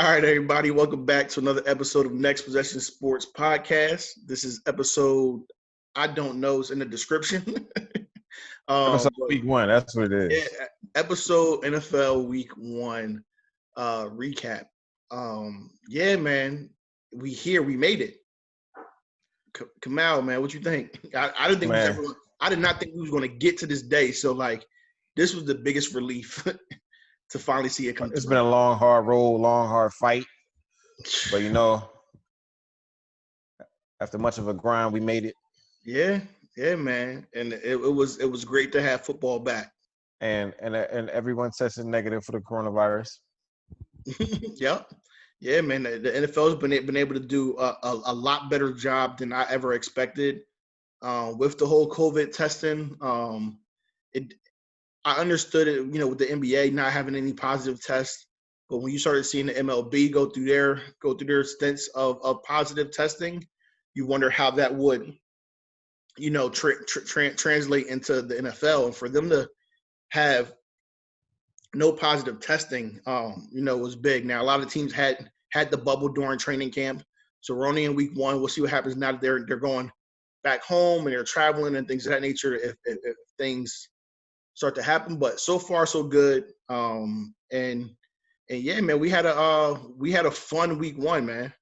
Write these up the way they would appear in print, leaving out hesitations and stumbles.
All right, everybody, welcome back to another episode of Next Possession Sports Podcast. This is episode, I don't know, it's in the description. Episode But week one. That's what it yeah, is. episode NFL Week 1 recap. Yeah, man, we made it. Kamal, man, what you think? I didn't think Man, I did not think we was going to get to this day. So, like, this was the biggest relief to finally see it come it's through. been a long, hard road, long, hard fight. But after much of a grind, we made it. Yeah, man, and it was great to have football back. And everyone tested negative for the coronavirus. Yep. Yeah, man. The NFL's been able to do a lot better job than I ever expected with the whole COVID testing. It I understood it, with the NBA not having any positive tests, but when you started seeing the MLB go through their stints of positive testing, you wonder how that would translate into the NFL, and for them to have no positive testing, was big. Now a lot of teams had the bubble during training camp, so we're only in week 1. We'll see what happens now that they're going back home and they're traveling and things of that nature. If things start to happen, but so far so good. And yeah, man, we had a fun week 1, man.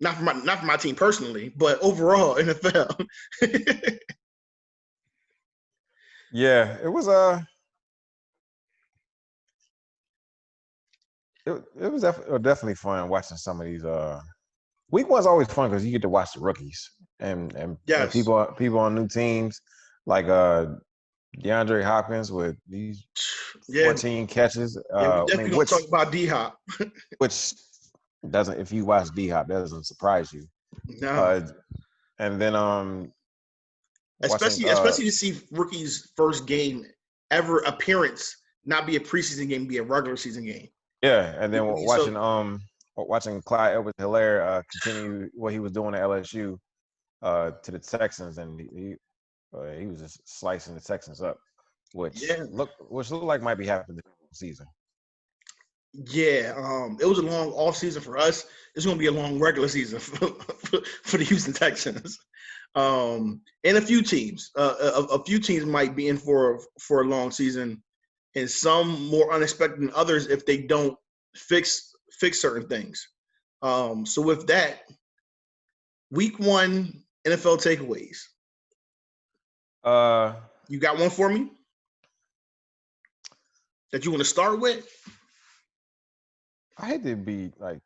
Not for my team personally, but overall NFL. Yeah, it was definitely fun watching some of these. Week one's always fun because you get to watch the rookies and Yes. people on new teams like DeAndre Hopkins with these Yeah. 14 catches. Yeah, we I definitely mean, gonna talk about D Hop. which doesn't, if you watch D Hop, that doesn't surprise you. No. Uh, and then watching Especially to see rookie's first game ever appearance not be a preseason game, be a regular season game. yeah, and then So watching Clyde Edwards-Helaire continue what he was doing at LSU to the Texans, and he was just slicing the Texans up, which yeah, looked like might be happening this season. yeah. It was a long off season for us. It's gonna be a long regular season for the Houston Texans. And a few teams, a few teams might be in for a long season, and some more unexpected than others if they don't fix certain things. So with that, week 1 NFL takeaways. Uh, You got one for me that you want to start with? I hate to be like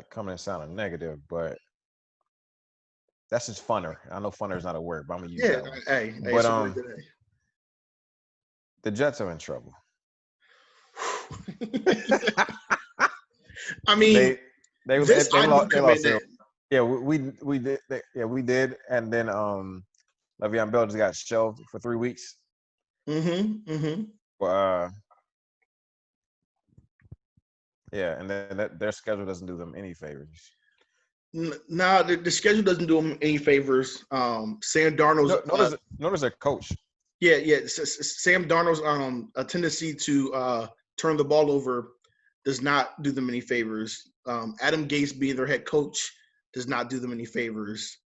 coming and sounding negative, but that's just funner. I know funner is not a word, but I'm gonna use Yeah, that one. hey, But it's a word today. the Jets are in trouble. I mean, they this they I do lost commend their, it. yeah, we did, we did, and then Le'Veon Bell just got shelved for 3 weeks. Mm-hmm. Uh, yeah, and then their schedule doesn't do them any favors. Nah, the schedule doesn't do them any favors. Sam Darnold's Notice their coach. yeah. Sam Darnold's a tendency to turn the ball over does not do them any favors. Adam Gase being their head coach does not do them any favors.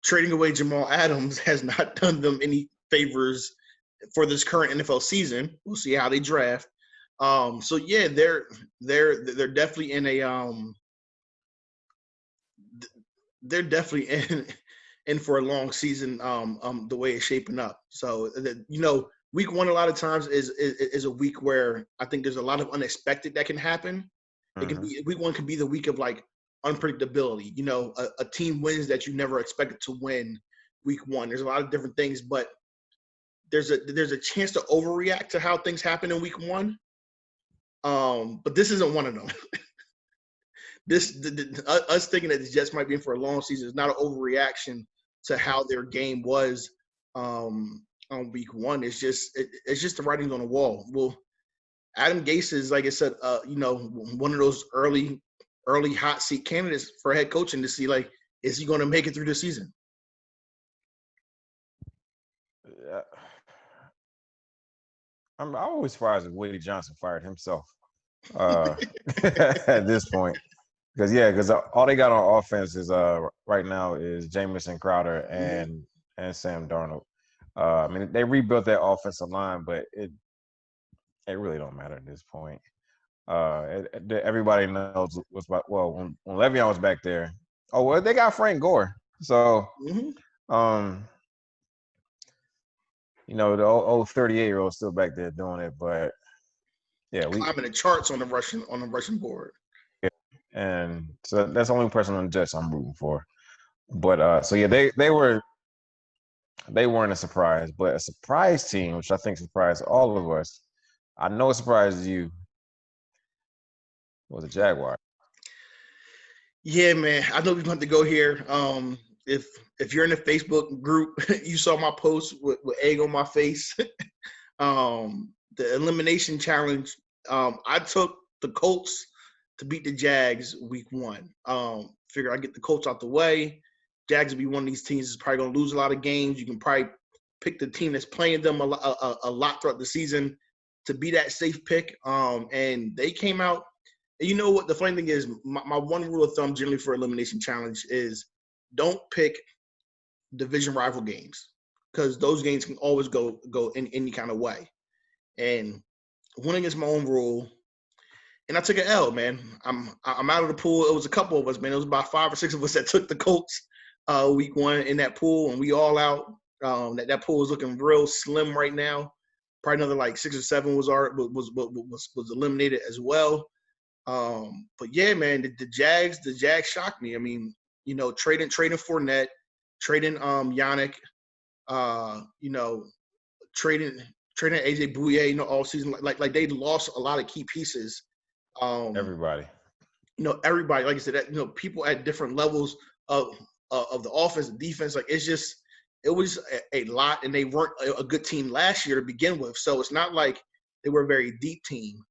Trading away Jamal Adams has not done them any favors for this current NFL season. We'll see how they draft. So yeah, they're definitely in a they're definitely in for a long season. The way it's shaping up. So week 1 a lot of times is a week where I think there's a lot of unexpected that can happen. It can be week 1 can be the week of like unpredictability. A team wins that you never expected to win week 1. There's a lot of different things, but there's a chance to overreact to how things happen in week 1. But this isn't one of them. Us thinking that the Jets might be in for a long season is not an overreaction to how their game was on week 1. It's just the writing on the wall. Well, Adam Gase is, like I said, one of those early hot seat candidates for head coaching to see, like, is he going to make it through the season? Yeah. I'm always surprised if Willie Johnson fired himself. uh, at this point. Because all they got on offense is right now is Jamison Crowder Mhm. and Sam Darnold. I mean, they rebuilt that offensive line, but it really don't matter at this point. Everybody knows what's about. Well, when Le'Veon was back there, oh well, they got Frank Gore, so Mhm. um, the old 38-year-old still back there doing it, but yeah, Climbing the charts on the Russian board. and so that's the only person on the Jets I'm rooting for. But so yeah, they weren't a surprise, but a surprise team, which I think surprised all of us. I know it surprised you. Was the Jaguars. Yeah, man. I know we're going to go here. If if you're in the Facebook group, you saw my post with egg on my face. The elimination challenge. I took the Colts to beat the Jags week one. Figure I get the Colts out the way. Jags will be one of these teams that's probably going to lose a lot of games. You can probably pick the team that's playing them a lot throughout the season to be that safe pick. And they came out. And you know what? The funny thing is, my one rule of thumb generally for elimination challenge is don't pick division rival games because those games can always go in any kind of way. And went against my own rule, and I took an L, man. I'm out of the pool. It was a couple of us, man. It was about 5 or 6 of us that took the Colts week one in that pool, and we all out. That pool is looking real slim right now. Probably another like 6 or 7 was eliminated as well. But yeah, man, the Jags shocked me. I mean, trading Fournette, trading Yannick, you know, trading AJ Bouye, all season. Like they lost a lot of key pieces. Um, Everybody. Everybody, like I said, people at different levels of the offense and defense. Like it was a lot, and they weren't a good team last year to begin with. So it's not like they were a very deep team.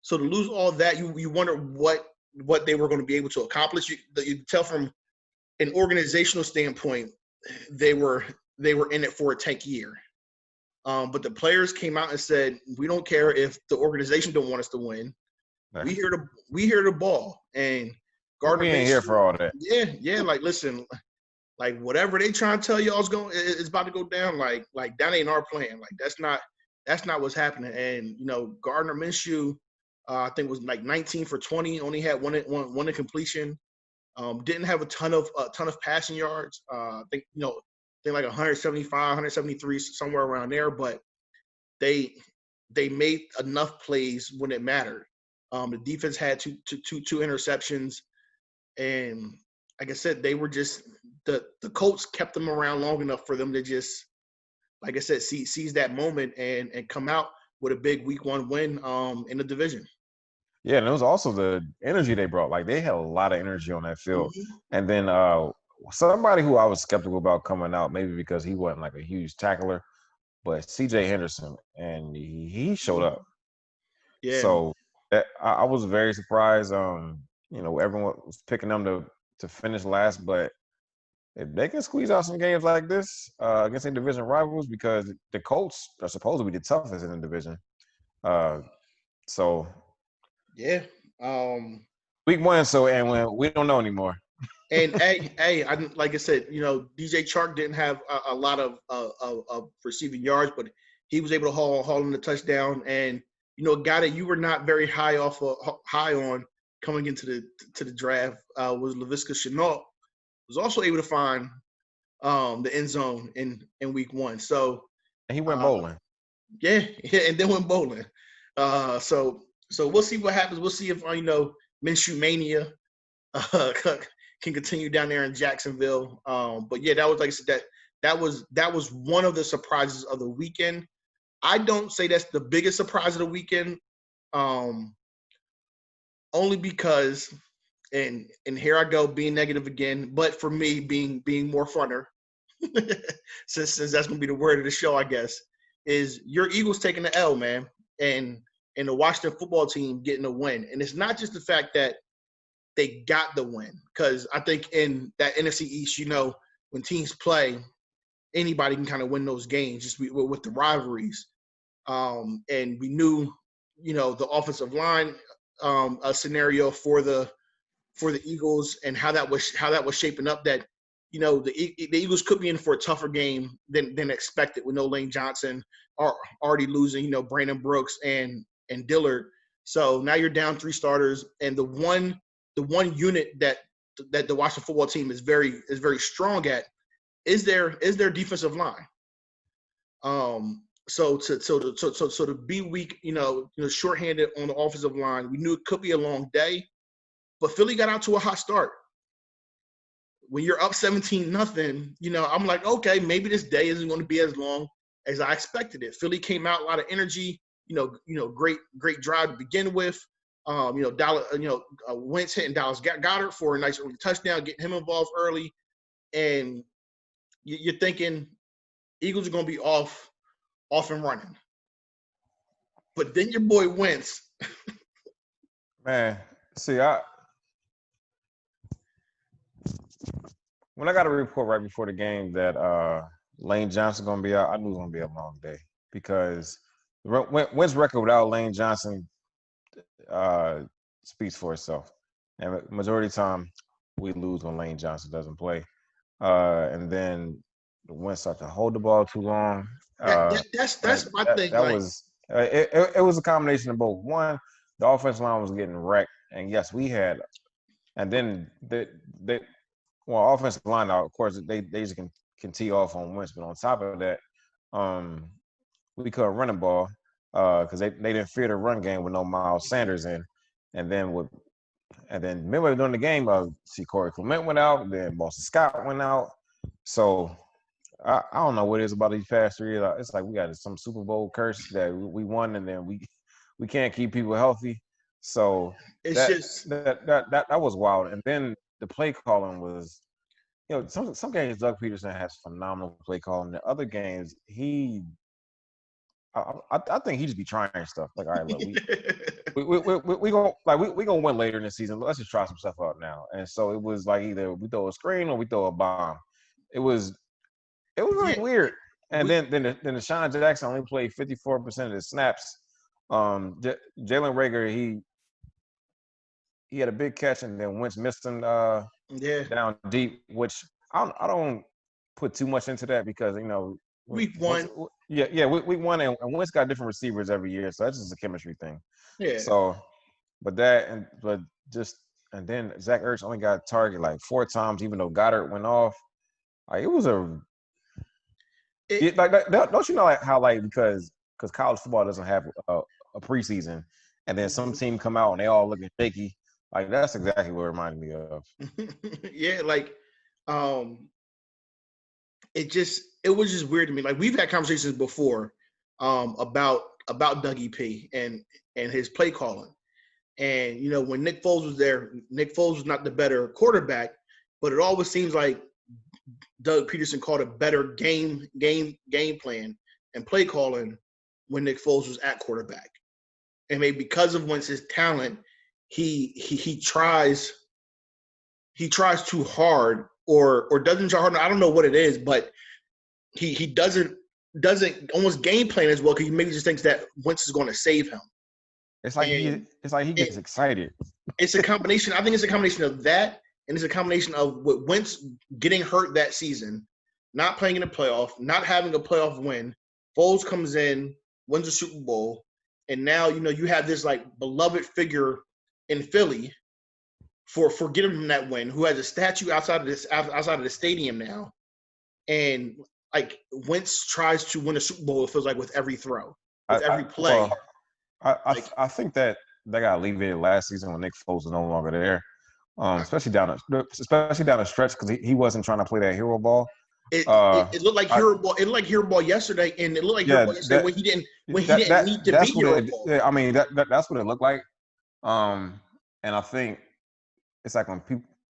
So to lose all that, you wonder what they were going to be able to accomplish. You tell from an organizational standpoint, they were in it for a tank year. But the players came out and said, "We don't care if the organization don't want us to win. We hear the ball." And Gardner We ain't here for Minshew, all that. yeah. Like, listen, like whatever they trying to tell y'all it's about to go down. Like that ain't our plan. Like that's not what's happening. And Gardner Minshew, I think was like 19 for 20, only had one incompletion. Didn't have a ton of passing yards. I think like 175, 173, somewhere around there. But they made enough plays when it mattered. The defense had two interceptions, and like I said, they were just the Colts kept them around long enough for them to just, like I said, seize that moment and come out with a big week one win in the division. Yeah, and it was also the energy they brought. Like they had a lot of energy on that field. Mm-hmm. And then somebody who I was skeptical about coming out, maybe because he wasn't like a huge tackler, but CJ Henderson, and he showed up. Yeah, So I was very surprised. Everyone was picking them to finish last, but if they can squeeze out some games like this against their division rivals, because the Colts are supposed to be the toughest in the division. So yeah. week one, and when we don't know anymore. And hey, like I said, DJ Chark didn't have a lot of receiving yards, but he was able to haul in the touchdown. And a guy that you were not very high on coming into the draft was Laviska Shenault, was also able to find the end zone in week one. So And he went bowling. yeah, and then went bowling. So we'll see what happens. We'll see if Minshew mania can continue down there in Jacksonville. But yeah, that was, like I said, that was one of the surprises of the weekend. I don't say that's the biggest surprise of the weekend, only because, and here I go being negative again, but for me being more funner, since that's gonna be the word of the show, I guess, is your Eagles taking the L, man, and the Washington football team getting a win. And it's not just the fact that they got the win, because I think in that NFC East, when teams play, anybody can kind of win those games just with the rivalries. And we knew the offensive line scenario for the Eagles and how that was shaping up. That the Eagles could be in for a tougher game than expected with no Lane Johnson, are already losing Brandon Brooks and Dillard. So now you're down 3 starters, and the one unit that the Washington football team is very strong at is their defensive line. So to be weak, shorthanded on the offensive line, we knew it could be a long day, but Philly got out to a hot start. When you're up 17-0, I'm like, okay, maybe this day isn't going to be as long as I expected it. Philly came out, a lot of energy, great drive to begin with. Dallas, Wentz hitting Dallas Goedert for a nice early touchdown, getting him involved early, and you're thinking Eagles are going to be off and running. But then your boy Wentz. Man, see, when I got a report right before the game that Lane Johnson going to be out, I knew it was going to be a long day because Wentz record without Lane Johnson speaks for itself. And majority of the time, we lose when Lane Johnson doesn't play. And then Wentz started to hold the ball too long. That's my thing. That was it was a combination of both. One, the offensive line was getting wrecked, and yes, we had. And then offensive line, of course, they just can tee off on Wentz, but on top of that, we couldn't run the ball because they didn't fear the run game with no Miles Sanders in, and then remember during the game, see Corey Clement went out, then Boston Scott went out, so I don't know what it is about these past 3 years. It's like we got some Super Bowl curse that we won, and then we can't keep people healthy. So that was wild. And then the play calling was, some games Doug Peterson has phenomenal play calling. The other games I think he just be trying stuff. Like, all right, look, we gonna win later in the season. Let's just try some stuff out now. And so it was like either we throw a screen or we throw a bomb. It was really weird. And then Deshaun Jackson only played 54% of the snaps. Jalen Reagor, he had a big catch, and then Wentz missed him down deep, which I don't put too much into that because week one. We won, and Wentz got different receivers every year, so that's just a chemistry thing. Yeah. So, but then Zach Ertz only got targeted like 4 times, even though Goddard went off. Like, it was don't you know how because college football doesn't have a preseason, and then some team come out and they all looking shaky. Like, that's exactly what it reminded me of. Yeah, it was just weird to me. Like, we've had conversations before about Dougie P and his play calling. And when Nick Foles was there, Nick Foles was not the better quarterback, but it always seems like Doug Peterson called a better game plan and play calling when Nick Foles was at quarterback. And maybe because of Wentz's talent, he tries too hard or doesn't try hard. I don't know what it is, but he doesn't almost game plan as well because he maybe just thinks that Wentz is going to save him. It's like he gets excited. It's a combination. I think it's a combination of that, and it's a combination of Wentz getting hurt that season, not playing in the playoff, not having a playoff win. Foles comes in, wins the Super Bowl, and now you have this beloved figure in Philly for giving him that win, who has a statue outside of the stadium now, and Wentz tries to win a Super Bowl. It feels like with every throw, with every play. I think that they got alleviated last season when Nick Foles was no longer there, especially down the stretch because he wasn't trying to play that hero ball. It looked like hero ball. It looked like hero ball yesterday, and it looked like hero ball yesterday when he didn't need to be hero ball. Yeah, I mean that's what it looked like. And I think it's like when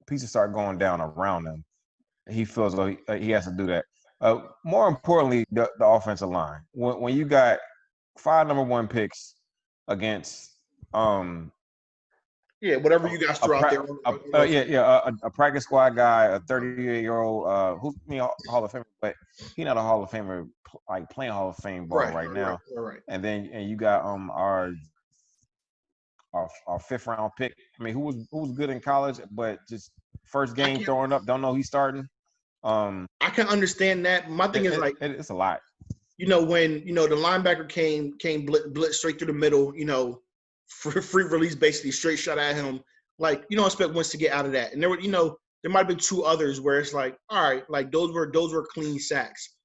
pieces start going down around him, he feels like he has to do that. More importantly, the offensive line. When you got 5 number 1 picks against whatever you guys throw out there. A practice squad guy, a 38-year-old who's Hall of Famer, but he's not a Hall of Famer playing Hall of Fame ball right now. Right. And then you got our our fifth round pick. I mean, who was good in college, but just first I game can throwing up, don't know he's starting. I can understand that. My thing is like, it's a lot. when the linebacker came blitz straight through the middle, free release, basically straight shot at him. Like, you don't expect Wentz to get out of that. And there were, there might have been two others where it's like, all right, like those were clean sacks.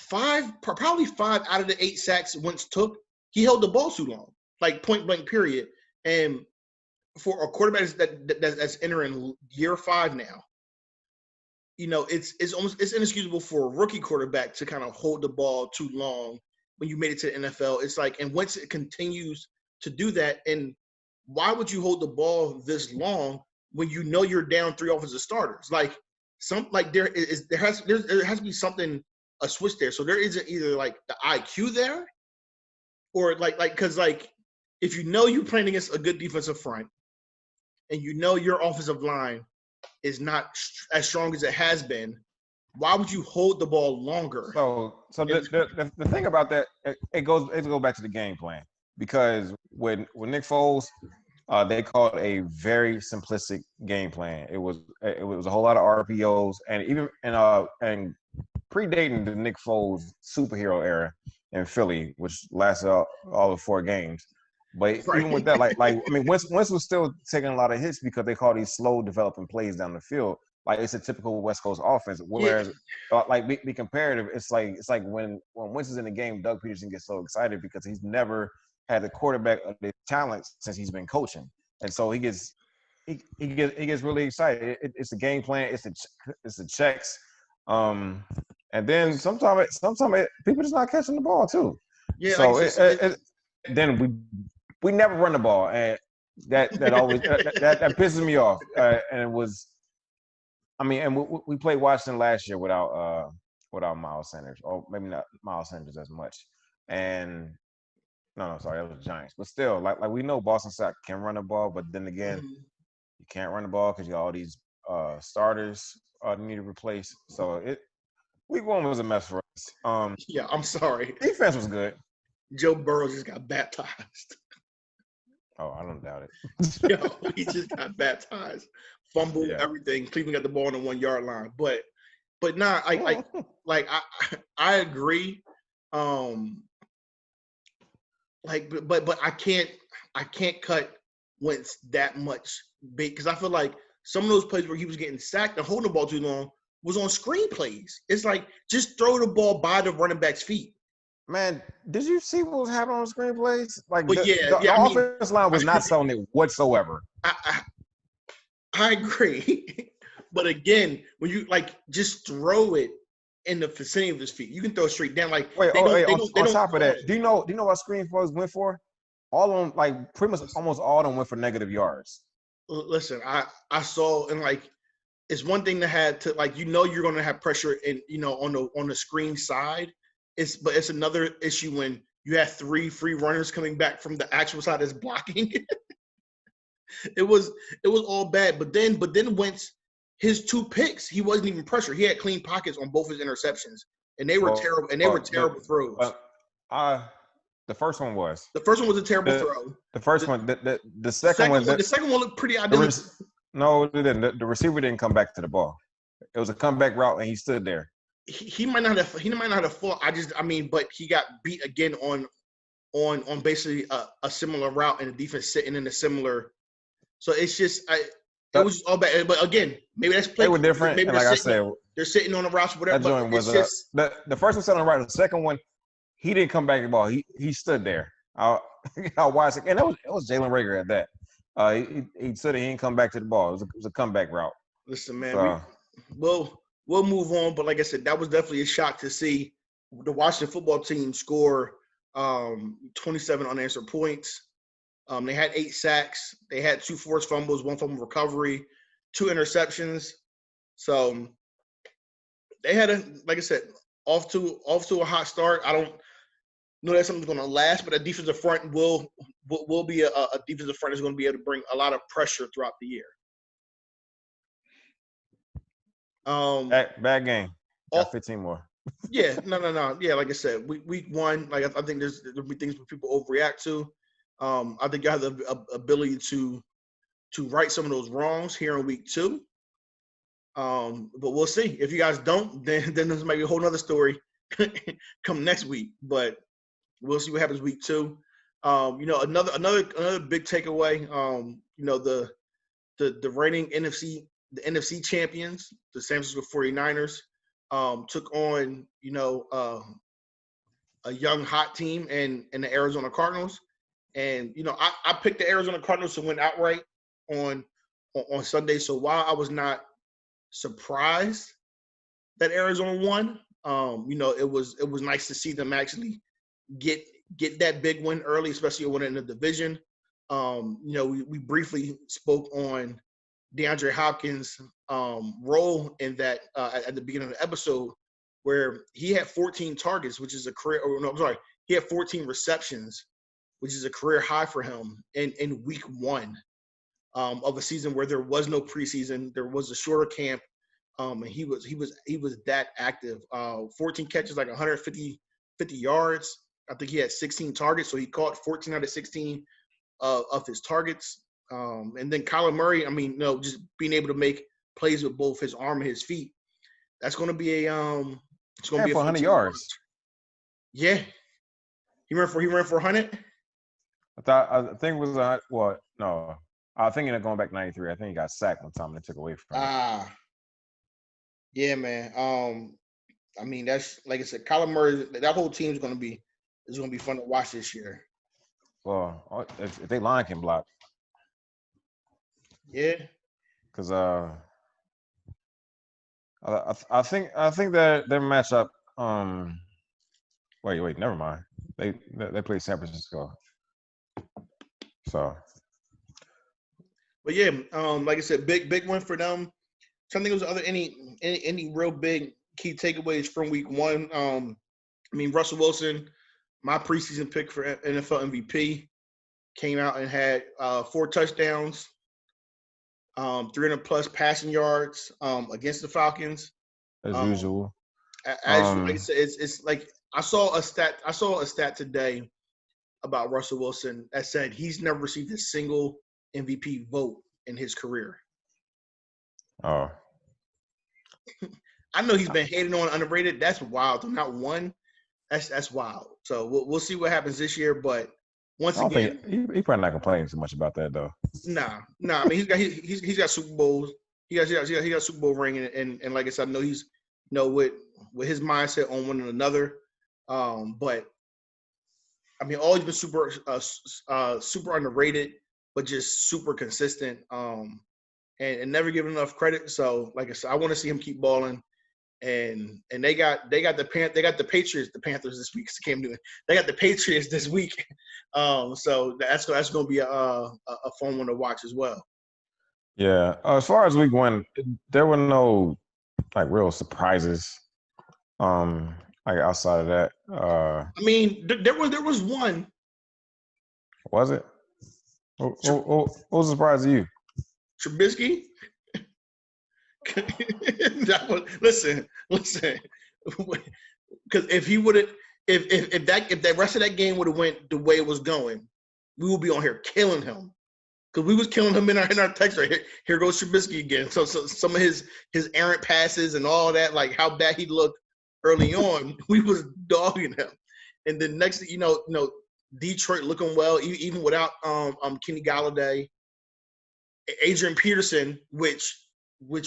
Probably 5 out of the 8 sacks Wentz took, he held the ball too long, like point blank period. And for a quarterback that's entering year 5 now, it's inexcusable for a rookie quarterback to kind of hold the ball too long when you made it to the NFL. It's like, and once it continues to do that, and why would you hold the ball this long when you're down 3 offensive starters? Like there has to be something, a switch there. So there isn't either like the IQ there, or because if you're playing against a good defensive front, and your offensive line is not as strong as it has been, why would you hold the ball longer? So the thing about that, it goes back to the game plan, because when Nick Foles, they called a very simplistic game plan. It was a whole lot of RPOs, and even and predating the Nick Foles superhero era in Philly, which lasted all of 4 games. But Right. even with that, like I mean, Wentz was still taking a lot of hits because they call these slow developing plays down the field. Like, it's a typical West Coast offense. Whereas, like, be comparative, it's like when Wentz is in the game, Doug Peterson gets so excited because he's never had a quarterback of the talent since he's been coaching, and so he gets really excited. It's the game plan. It's the checks, and then sometimes people just not catching the ball too. Yeah. So then we never run the ball, and that always that pisses me off. And it was, I mean, and we played Washington last year without Miles Sanders, or maybe not Miles Sanders as much. And no, sorry, that was the Giants. But still, like we know Boston Scott can run the ball, but then again, you can't run the ball because you got all these starters need to replace. So week 1 was a mess for us. Yeah, I'm sorry. Defense was good. Joe Burrow just got baptized. Oh, I don't doubt it. Yo, he just got baptized. Fumbled, everything. Cleveland got the ball on the 1 yard line. But nah, I agree. But I can't cut Wentz that much bait, because I feel like some of those plays where he was getting sacked and holding the ball too long was on screen plays. It's like, just throw the ball by the running back's feet. Man, did you see what was happening on screenplays? Like, but the offensive line was not selling it whatsoever. I agree. But again, when you just throw it in the vicinity of his feet, you can throw it straight down. Like, on top of that, do you know what screen plays went for? All of them, like pretty much almost all of them went for negative yards. Listen, I saw, and it's one thing to have to you're going to have pressure in on the screen side. But it's another issue when you have 3 free runners coming back from the actual side that's blocking. It was all bad. But then Wentz, his 2 picks, he wasn't even pressured. He had clean pockets on both his interceptions, and they were terrible. And they were terrible throws. The first one was. The first one was a terrible throw. The first one, the second one. The second one looked pretty identical. No, it didn't. The receiver didn't come back to the ball. It was a comeback route, and he stood there. He might not have fought. But he got beat again on basically a similar route, and the defense sitting in a similar. So it's just it was all bad. But again, maybe that's play. They were different. Maybe and like I said, they're sitting on the routes, whatever. That joint was the first one sat on the right. The second one, he didn't come back to the ball. He stood there. I watched it, and it was Jalen Reagor at that. He said he didn't come back to the ball. It was a comeback route. Listen, man. We'll move on, but like I said, that was definitely a shock to see the Washington football team score 27 unanswered points. They had 8 sacks. They had 2 forced fumbles, 1 fumble recovery, 2 interceptions. So they had like I said, off to a hot start. I don't know that something's going to last, but a defensive front will be a defensive front is going to be able to bring a lot of pressure throughout the year. Bad game. Got 15 more. Yeah, no. Yeah, like I said, week 1, I think there'll be things where people overreact to. I think you have the ability to right some of those wrongs here in week 2. But we'll see. If you guys don't, then this might be a whole nother story come next week. But we'll see what happens week 2. Another big takeaway. The reigning NFC champions, the San Francisco 49ers, took on a young hot team in the Arizona Cardinals. And I picked the Arizona Cardinals to win outright on Sunday. So while I was not surprised that Arizona won, it was nice to see them actually get that big win early, especially when in the division. We briefly spoke on DeAndre Hopkins' role in that at the beginning of the episode, where he had 14 targets, which is a career. He had 14 receptions, which is a career high for him in week 1 of a season where there was no preseason. There was a shorter camp, and he was that active. 14 catches, like 150 yards. I think he had 16 targets, so he caught 14 out of 16 of his targets. And then Kyler Murray, just being able to make plays with both his arm and his feet. That's going to be it's going to be a 100 yards. Yeah, he ran for 100. I think it was no. I think he going back 93. I think he got sacked one time and they took away from him. Yeah, man. That's like I said, Kyler Murray. That whole team is going to be fun to watch this year. Well, if they line can block. Yeah. Because I think that their matchup. Wait, never mind. They play San Francisco. So. But yeah, like I said, big win for them. So I think it was any real big key takeaways from week 1. Russell Wilson, my preseason pick for NFL MVP, came out and had 4 touchdowns, 300+ passing yards against the Falcons. As usual. Like I said, it's like I saw a stat today about Russell Wilson that said he's never received a single MVP vote in his career. Oh. I know he's been hated on, underrated. That's wild. Not one. That's wild. So we'll see what happens this year. But once again, he probably not complaining too much about that though. Nah. He's got Super Bowls. He got Super Bowl ring, and like I said, I know he's with his mindset on one another. But always been super underrated, but just super consistent. And never given enough credit. So like I said, I want to see him keep balling. And they got the Patriots, the Panthers this week. They got the Patriots this week. So that's going to be a fun one to watch as well. Yeah. As far as week 1, there were no real surprises. Outside of that. There was one. Was it? What was the surprise to you? Trubisky. Listen. Because if he would have, if that rest of that game would have went the way it was going, we would be on here killing him. Because we was killing him in our text right here. Here goes Trubisky again. So some of his errant passes and all that, like how bad he looked early on, we was dogging him. And then next thing you know, Detroit looking well, even without Kenny Golladay. Adrian Peterson, which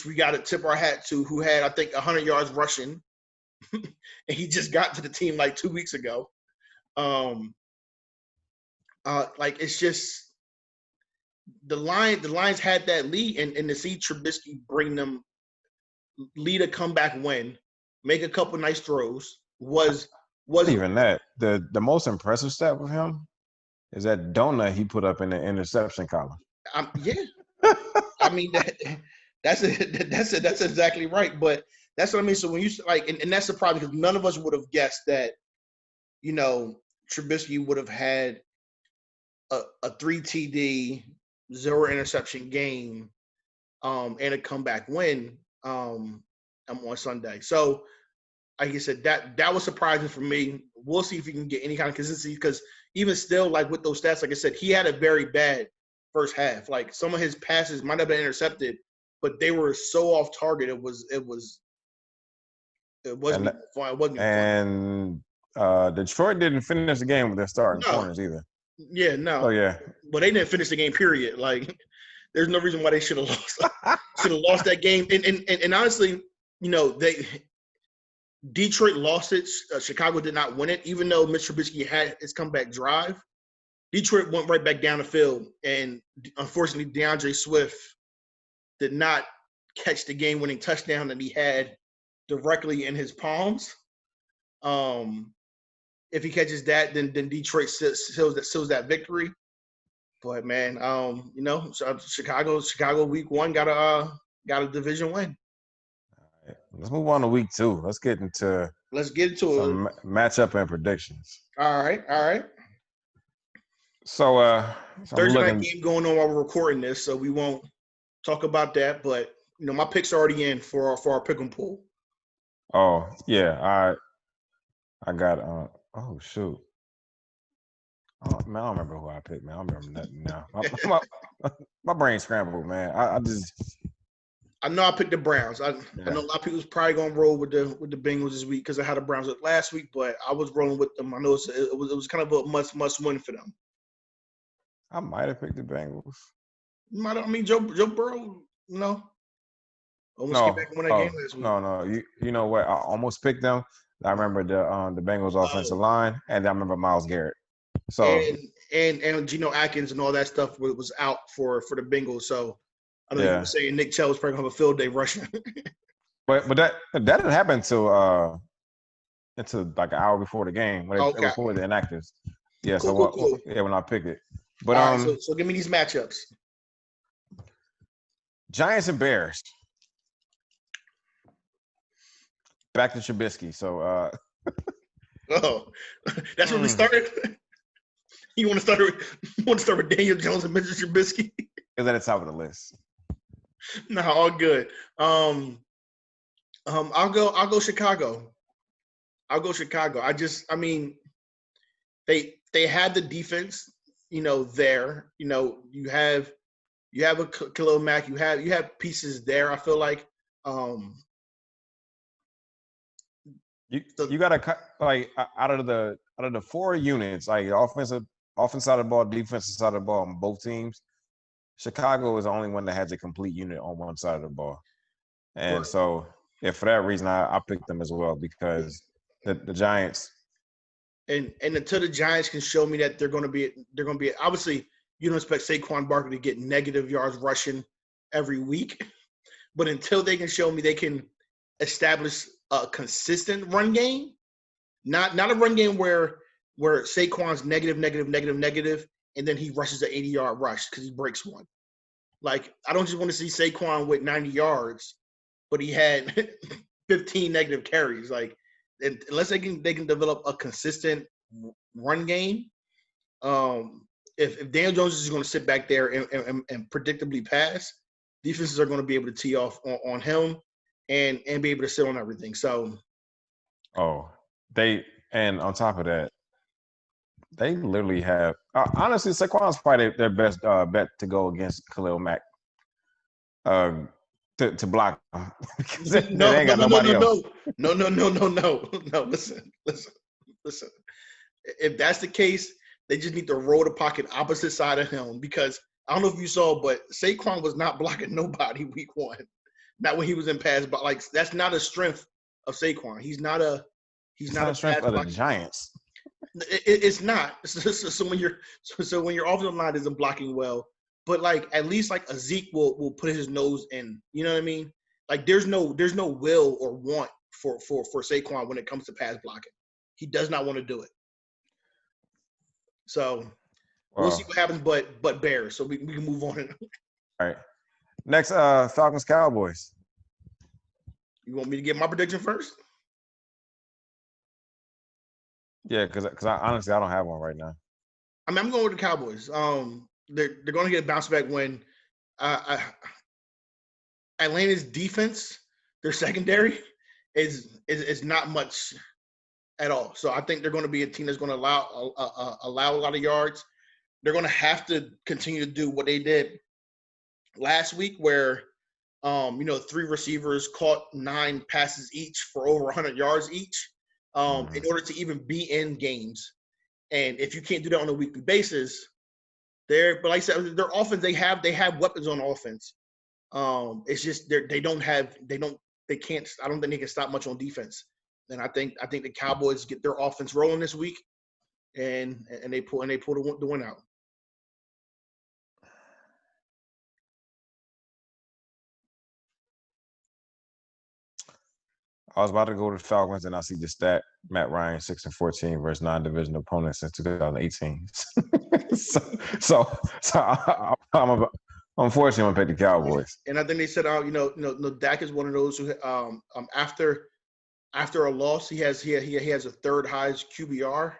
we got to tip our hat to, who had, I think, 100 yards rushing. And he just got to the team like 2 weeks ago. It's just the Lions had that lead, and to see Trubisky bring them lead a comeback win, make a couple nice throws was even that. The most impressive stat with him is that donut he put up in the interception column. Yeah. That's exactly right. But that's what I mean. So when you and that's the problem, because none of us would have guessed that, Trubisky would have had a 3 TD, 0 interception game, and a comeback win on Sunday. So, like I said, that was surprising for me. We'll see if he can get any kind of consistency because even still, like with those stats, like I said, he had a very bad first half. Like some of his passes might have been intercepted, but they were so off target. It wasn't And even fun. It wasn't even fun. and Detroit didn't finish the game with their starting No, corners either. yeah, Oh no. yeah. But they didn't finish the game. Period. Like there's no reason why they should have lost. Should have lost that game. And honestly, Detroit lost it. Chicago did not win it, even though Mitch Trubisky had his comeback drive. Detroit went right back down the field, and unfortunately, DeAndre Swift did not catch the game-winning touchdown that he had directly in his palms. If he catches that, then Detroit seals that victory. But man, Chicago week 1 got a division win. All right. Let's move on to week 2. Let's get into some matchup and predictions. All right. So Thursday night game going on while we're recording this, so we won't talk about that. But my picks are already in for our pick 'em pool. Oh yeah, I got oh shoot. Oh man, I don't remember who I picked, man. I don't remember nothing now. My brain scrambled, man. I know I picked the Browns. I know a lot of people's probably gonna roll with the Bengals this week because I had the Browns last week, but I was rolling with them. I know it was kind of a must win for them. I might have picked the Bengals. Joe Burrow, almost came back and won that game last week. No. You know what? I almost picked them. I remember the Bengals offensive line, and I remember Myles Garrett. So and Geno Atkins and all that stuff was out for the Bengals. So I know you were saying Nick Chubb was probably gonna have a field day rushing. but that didn't happen until like an hour before the game when it was for the inactives. Yeah, cool. Yeah, when I picked it. But all right, so give me these matchups. Giants and Bears. Back to Trubisky. So that's where we started. You want to start with Daniel Jones and Mitchell Trubisky? Is at the top of the list. No, all good. I'll go Chicago. They had the defense, there. You have a Khalil Mack. You have pieces there. I feel like you got to like out of the 4 units, like offense side of the ball, defensive side of the ball on both teams. Chicago is the only one that has a complete unit on one side of the ball, and right. So for that reason, I picked them as well because the Giants. And until the Giants can show me that they're going to be obviously you don't expect Saquon Barkley to get negative yards rushing every week, but until they can show me they can establish a consistent run game, not a run game where Saquon's negative, and then he rushes an 80-yard rush because he breaks one. Like, I don't just want to see Saquon with 90 yards, but he had 15 negative carries. Like, unless they can develop a consistent run game, if Daniel Jones is going to sit back there and predictably pass, defenses are going to be able to tee off on him and be able to sit on everything. So, and on top of that, they literally have honestly Saquon's probably their best bet to go against Khalil Mack to block him. No. Listen. If that's the case, they just need to roll the pocket opposite side of him because I don't know if you saw, but Saquon was not blocking nobody week 1. Not when he was in pass, but like that's not a strength of Saquon. He's not a strength of the Giants. It's not. So when your offensive line isn't blocking well, but like at least like a Zeke will put his nose in. You know what I mean? Like there's no will or want for Saquon when it comes to pass blocking. He does not want to do it. So we'll see what happens. But Bears. So we can move on. All right. Next, Falcons Cowboys. You want me to get my prediction first? Yeah, because I honestly don't have one right now. I mean, I'm going with the Cowboys. They're going to get a bounce back win. Atlanta's defense, their secondary, is not much at all. So I think they're going to be a team that's going to allow a lot of yards. They're going to have to continue to do what they did last week, where 3 receivers caught 9 passes each for over 100 yards each, in order to even be in games. And if you can't do that on a weekly basis, but like I said, their offense, they have weapons on offense. It's just they can't. I don't think they can stop much on defense. And I think the Cowboys get their offense rolling this week, and they pull the win out. I was about to go to the Falcons, and I see the stat: Matt Ryan 6-14 versus non-division opponents since 2018. so I'm unfortunately gonna pick the Cowboys. And I think they said, Dak is one of those who, after a loss, he has a third highest QBR.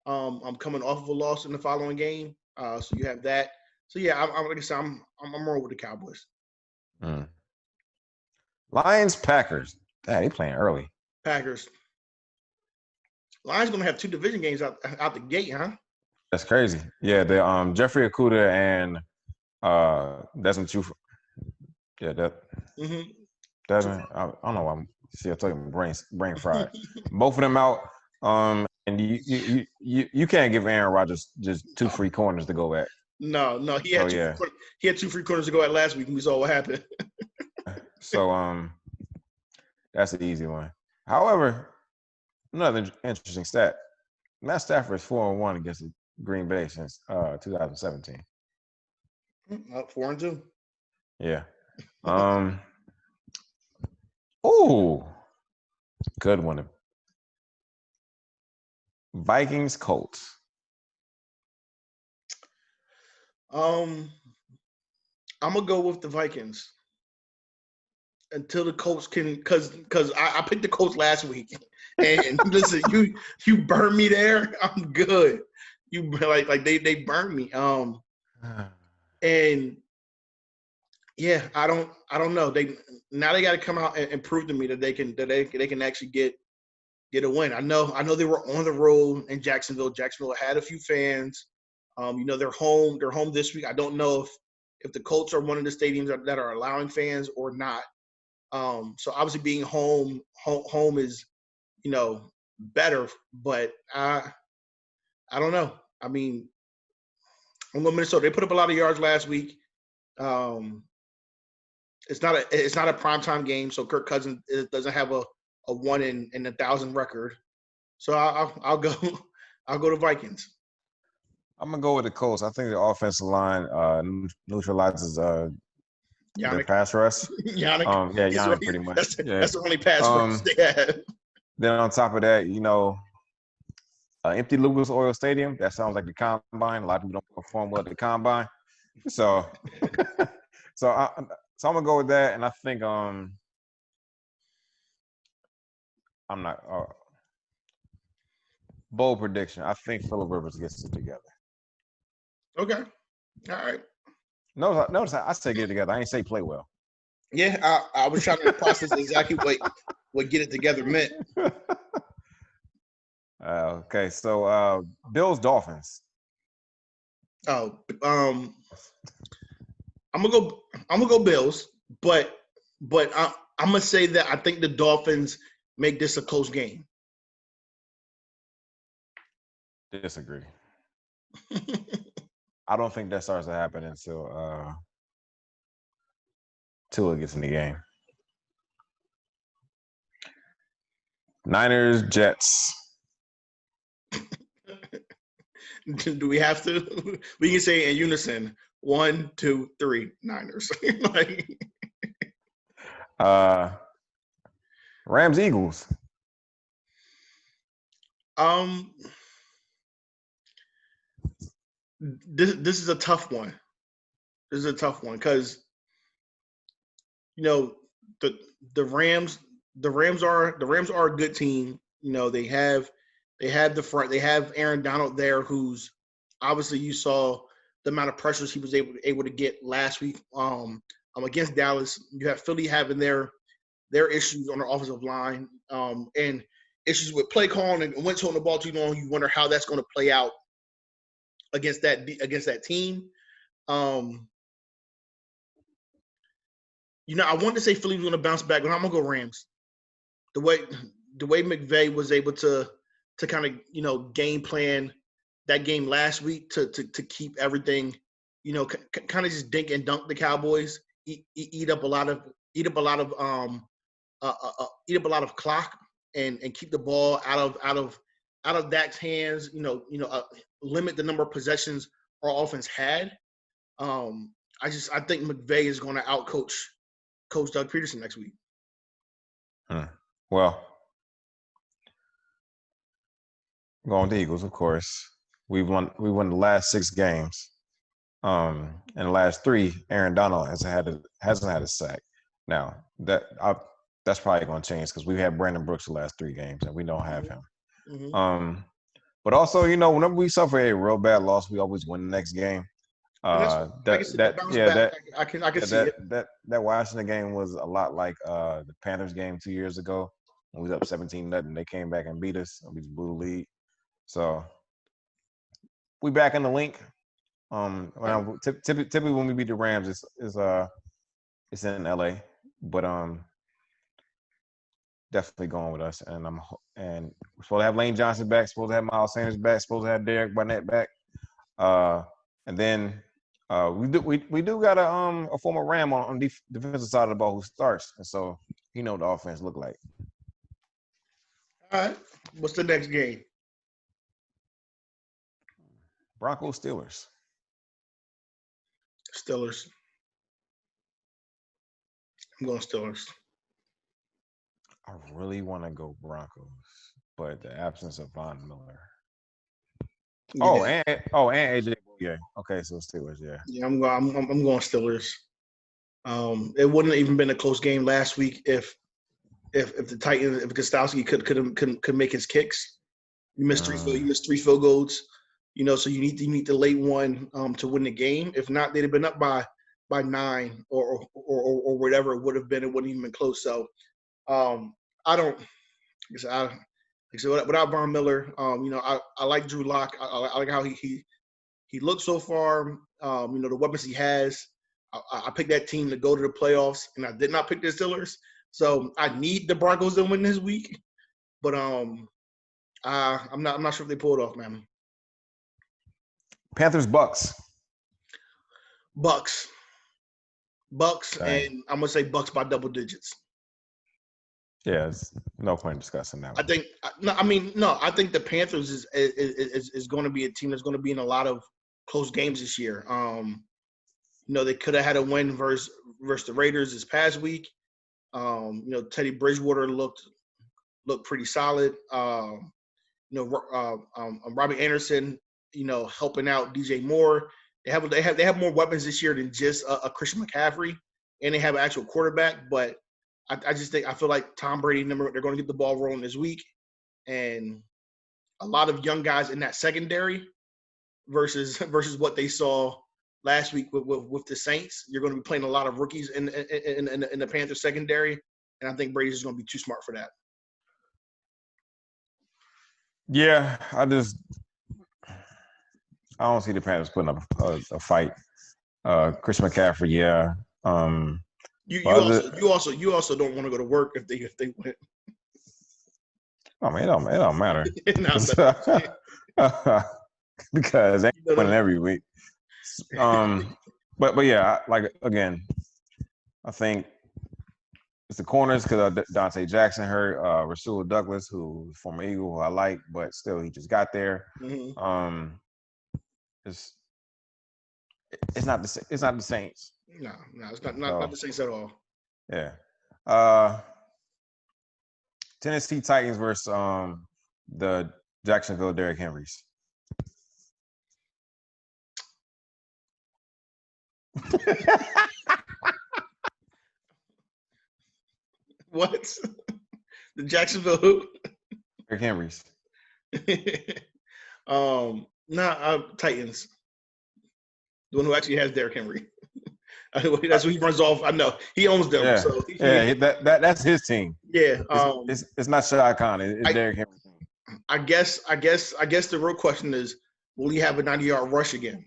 Coming off of a loss in the following game, so you have that. So yeah, I'm like I said, I'm more with the Cowboys. Lions, Packers. They playing early. Packers. Lions gonna have 2 division games out the gate, huh? That's crazy. Yeah, the Jeffrey Okudah and Desmond Trufant. Yeah, that. Mm-hmm. Desmond. I don't know why I told you brain fried. Both of them out. And you can't give Aaron Rodgers just 2 free corners to go at. No, he had he had 2 free corners to go at last week, and we saw what happened. So that's an easy one. However, another interesting stat: Matt Stafford is 4-1 against Green Bay since 2017. 4-2. Yeah. Oh, good one. Vikings, Colts. I'm gonna go with the Vikings until the Colts can, because I picked the Colts last week, and listen, you burned me there. I'm good. You like they burned me. And yeah, I don't know. They got to come out and prove to me that they can actually get a win. I know they were on the road in Jacksonville. Jacksonville had a few fans. They're home. They're home this week. I don't know if the Colts are one of the stadiums that are allowing fans or not. So obviously being home is, better, but I don't know. I mean, I'm going Minnesota. They put up a lot of yards last week. It's not a primetime game, so Kirk Cousins doesn't have a 1 in 1,000 record. So I'll go to Vikings. I'm gonna go with the Colts. I think the offensive line neutralizes the pass rush. Yannick. Yannick pretty much. That's the only pass rush they have. Then on top of that, empty Lucas Oil Stadium. That sounds like the combine. A lot of people don't perform well at the combine. So, I'm gonna go with that, and I think I'm not bold prediction. I think Phillip Rivers gets it together. Okay, all right. Notice I say get it together. I ain't say play well. Yeah, I was trying to process exactly what get it together meant. Okay, so Bills Dolphins. Oh, I'm gonna go Bills, but I'm gonna say that I think the Dolphins make this a close game. Disagree. I don't think that starts to happen until Tua gets in the game. Niners, Jets. Do we have to? We can say in unison: 1, 2, 3, Niners. Rams, Eagles. This is a tough one. This is a tough one because the Rams are a good team. They have the front. They have Aaron Donald there, who's obviously you saw the amount of pressures he was able to get last week against Dallas. You have Philly having their issues on their offensive line, and issues with play calling and Wentz holding the ball too long. You wonder how that's going to play out against that team. I wanted to say Philly was going to bounce back, but I'm going to go Rams. The way McVay was able to kind of game plan that game last week to keep everything, kind of just dink and dunk the Cowboys, eat up a lot of clock and keep the ball out of Dak's hands. Limit the number of possessions our offense had. I think McVay is going to outcoach Coach Doug Peterson next week. Well, going to the Eagles, of course. We won the last 6 games. In the last 3, Aaron Donald hasn't had a sack. Now that's probably going to change because we've had Brandon Brooks the last 3 games and we don't have him. Mm-hmm. But also, whenever we suffer a real bad loss, we always win the next game. I can see it. That Washington game was a lot like the Panthers game 2 years ago. When we was up 17-0, they came back and beat us. And we just blew the lead. So we back in the link. Typically when we beat the Rams, it's in LA, but definitely going with us. And we're supposed to have Lane Johnson back, supposed to have Miles Sanders back, supposed to have Derek Barnett back, and then we do got a former Ram on the defensive side of the ball who starts, and so he know what the offense look like. All right, what's the next game? Broncos Steelers. Steelers. I'm going Steelers. I really want to go Broncos, but the absence of Von Miller. Yeah. And AJ Bouye. Okay, so Steelers, yeah. Yeah, I'm going Steelers. It wouldn't have even been a close game last week if the Titans, if Gostowski could make his kicks. You missed 3 field goals. So you need the late one to win the game. If not, they'd have been up by 9 or whatever it would have been. It wouldn't even been close. So I don't. Without Von Miller, I like Drew Lock. I like how he looks so far. The weapons he has. I picked that team to go to the playoffs, and I did not pick the Steelers. So I need the Broncos to win this week, but I'm not sure if they pull it off, man. Panthers Bucks. Bucks, okay. And I'm gonna say Bucks by double digits. Yeah, it's no point in discussing that one. I think the Panthers is going to be a team that's going to be in a lot of close games this year. They could have had a win versus the Raiders this past week. Teddy Bridgewater looked pretty solid. Robbie Anderson, helping out DJ Moore. They have more weapons this year than just a Christian McCaffrey, and they have an actual quarterback. But I feel like Tom Brady, they're going to get the ball rolling this week, and a lot of young guys in that secondary versus what they saw last week with the Saints. You're going to be playing a lot of rookies in the Panthers secondary, and I think Brady's going to be too smart for that. Yeah, I don't see the Panthers putting up a fight. Chris McCaffrey, yeah. You also don't want to go to work if they win. I mean, it don't matter. Because they winning every week. But yeah, again, I think it's the corners because Dante Jackson hurt, Rasul Douglas, who's former Eagle, who I like, but still he just got there. Mm-hmm. It's not the Saints. No, it's not the Saints at all. Yeah. Tennessee Titans versus the Jacksonville Derrick Henrys. What? The Jacksonville who? Derrick Henrys. Titans. The one who actually has Derrick Henry. That's what he runs off. I know he owns them. Yeah, So yeah. That's his team. yeah. It's not Shad Khan. It's Derrick Henry. I guess the real question is, will he have a 90-yard rush again?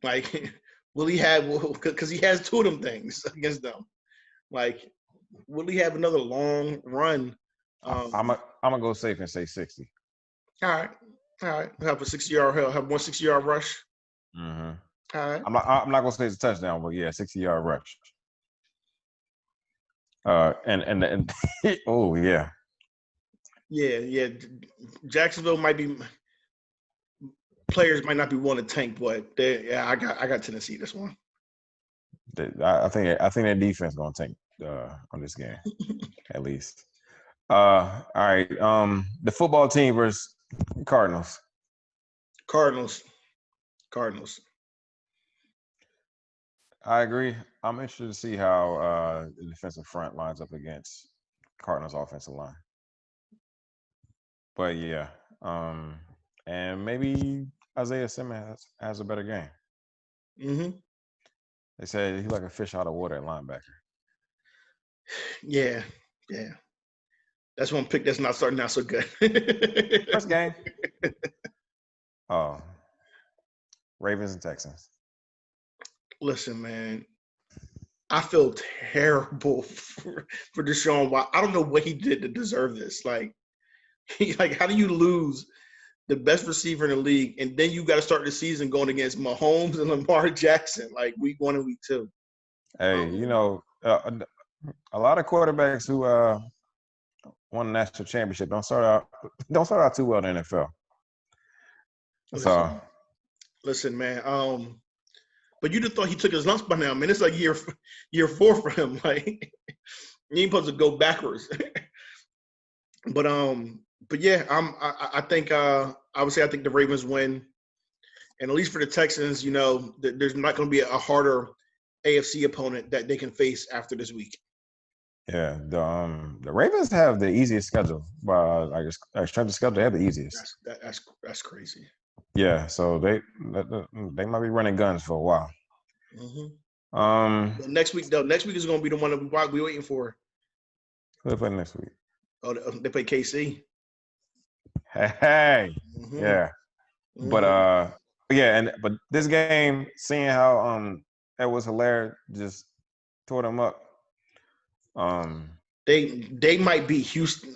Like, will he have? Because he has two of them things against them. Like, will he have another long run? I'm gonna go safe and say 60. All right. Have a 60-yard. Have 160-yard rush. Mm-hmm. All right. I'm not gonna say it's a touchdown, but yeah, 60-yard rush. And oh yeah. Yeah. Jacksonville players might not be willing to tank, but I got Tennessee this one. I think their defense gonna tank on this game, at least. All right. The football team versus Cardinals. Cardinals. I agree. I'm interested to see how the defensive front lines up against Cardinals' offensive line. But yeah, and maybe Isaiah Simmons has a better game. Mm-hmm. They said he's like a fish out of water at linebacker. Yeah. That's one pick that's not starting out so good. First game. Ravens and Texans. Listen, man, I feel terrible for Deshaun Watson. I don't know what he did to deserve this. Like, how do you lose the best receiver in the league, and then you got to start the season going against Mahomes and Lamar Jackson, like week 1 and week 2? Hey, a lot of quarterbacks who won a national championship don't start out too well in the NFL. Listen, man. But you'd have thought he took his lumps by now, man. It's like year 4 for him. Like, you ain't supposed to go backwards. But yeah, I think obviously I think the Ravens win, and at least for the Texans, there's not going to be a harder AFC opponent that they can face after this week. Yeah, the Ravens have the easiest schedule. Strength of schedule, they have the easiest. That's crazy. Yeah, so they might be running guns for a while. Mm-hmm. Next week is going to be the one that we're waiting for. Who they play next week? Oh, they play KC. Hey, mm-hmm. Yeah, mm-hmm. but this game, seeing how Edwards-Helaire just tore them up. They might beat Houston.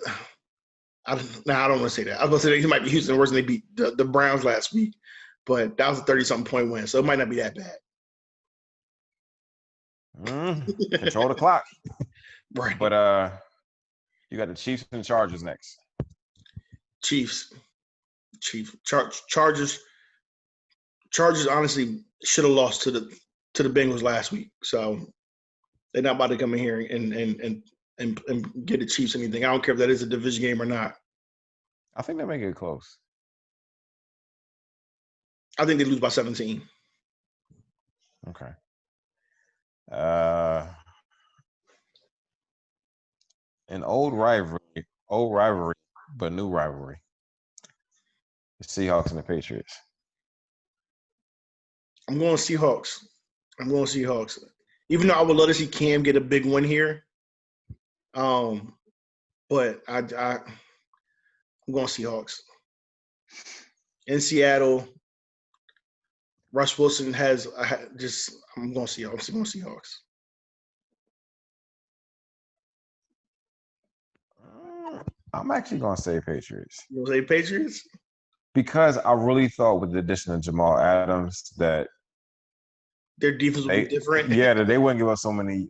I don't want to say that. I was going to say they might be Houston worse than they beat the Browns last week, but that was a 30-something point win, so it might not be that bad. Control the clock. Right. But you got the Chiefs and Chargers next. Chiefs. Chargers honestly should have lost to the Bengals last week, so they're not about to come in here and get the Chiefs anything. I don't care if that is a division game or not. I think they make it close. I think they lose by 17. Okay. An old rivalry, but new rivalry. The Seahawks and the Patriots. I'm going Seahawks. Even though I would love to see Cam get a big win here, but I'm going Seahawks. In Seattle, Russ Wilson I'm going Seahawks. I'm actually going to say Patriots. You want to say Patriots? Because I really thought with the addition of Jamal Adams that their defense would be different. Yeah, that they wouldn't give us so many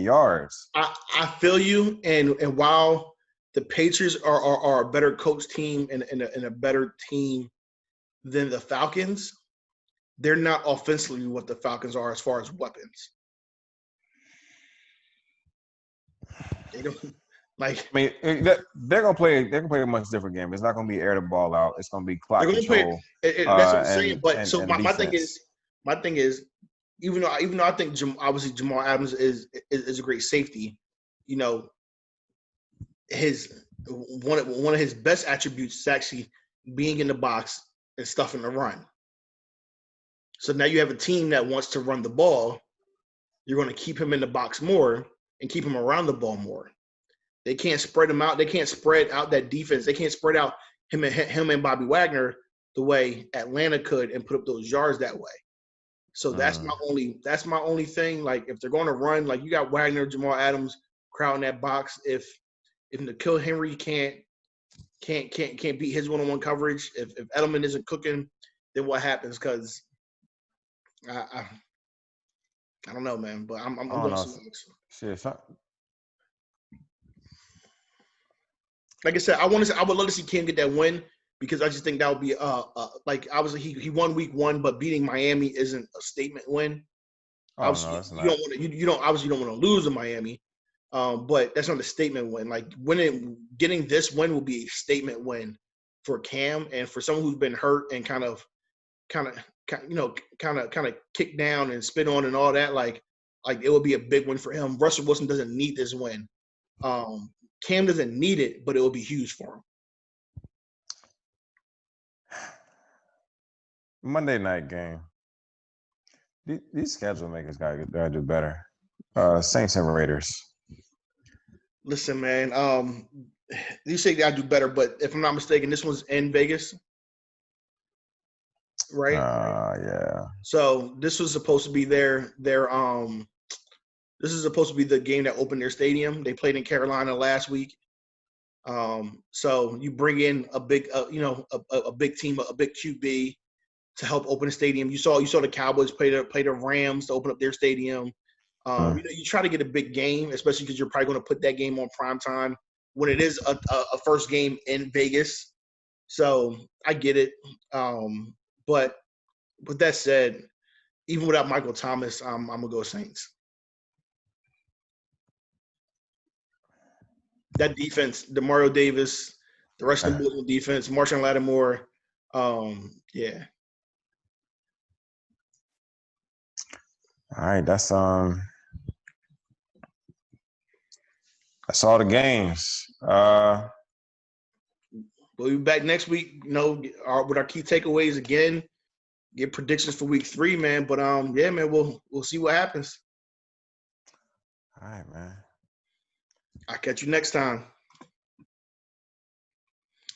yards. I feel you, and while the Patriots are a better coach team and a better team than the Falcons, they're not offensively what the Falcons are as far as weapons. They don't like. I mean, they're gonna play. They're gonna play a much different game. It's not gonna be air the ball out. It's gonna be clock control. That's what I'm saying. But my thing is, even though I think obviously Jamal Adams is a great safety, his one of his best attributes is actually being in the box and stuffing the run. So now you have a team that wants to run the ball. You're going to keep him in the box more and keep him around the ball more. They can't spread him out. They can't spread out that defense. They can't spread out him and Bobby Wagner the way Atlanta could and put up those yards that way. So that's my only thing. Like if they're going to run, like you got Wagner, Jamal Adams crowding that box. If N'Keal Henry can't beat his one-on-one coverage, if Edelman isn't cooking, then what happens? Because I don't know, man. But I'm going to shit. Like I said, I would love to see Cam get that win because I just think that would be like obviously he won week 1, but beating Miami isn't a statement win. Oh, no, it's not. You don't obviously don't want to lose to Miami, but that's not a statement win. Like getting this win will be a statement win for Cam and for someone who's been hurt and kind of kicked down and spit on and all that. Like it would be a big win for him. Russell Wilson doesn't need this win. Cam doesn't need it, but it will be huge for him. Monday night game. These schedule makers gotta do better. Saints and Raiders. Listen, man. You say they gotta do better, but if I'm not mistaken, this one's in Vegas, right? Yeah. So this was supposed to be their This is supposed to be the game that opened their stadium. They played in Carolina last week. So you bring in a big, a big team, a big QB to help open the stadium. You saw the Cowboys play the Rams to open up their stadium. You try to get a big game, especially because you're probably going to put that game on prime time when it is a first game in Vegas. So I get it. But with that said, even without Michael Thomas, I'm gonna go Saints. That defense, DeMario Davis, the rest of the defense, Marshawn Lattimore, yeah. All right, that's all the games. We'll be back next week, with our key takeaways again. Get predictions for week 3, man. But yeah, man, we'll see what happens. All right, man. I'll catch you next time.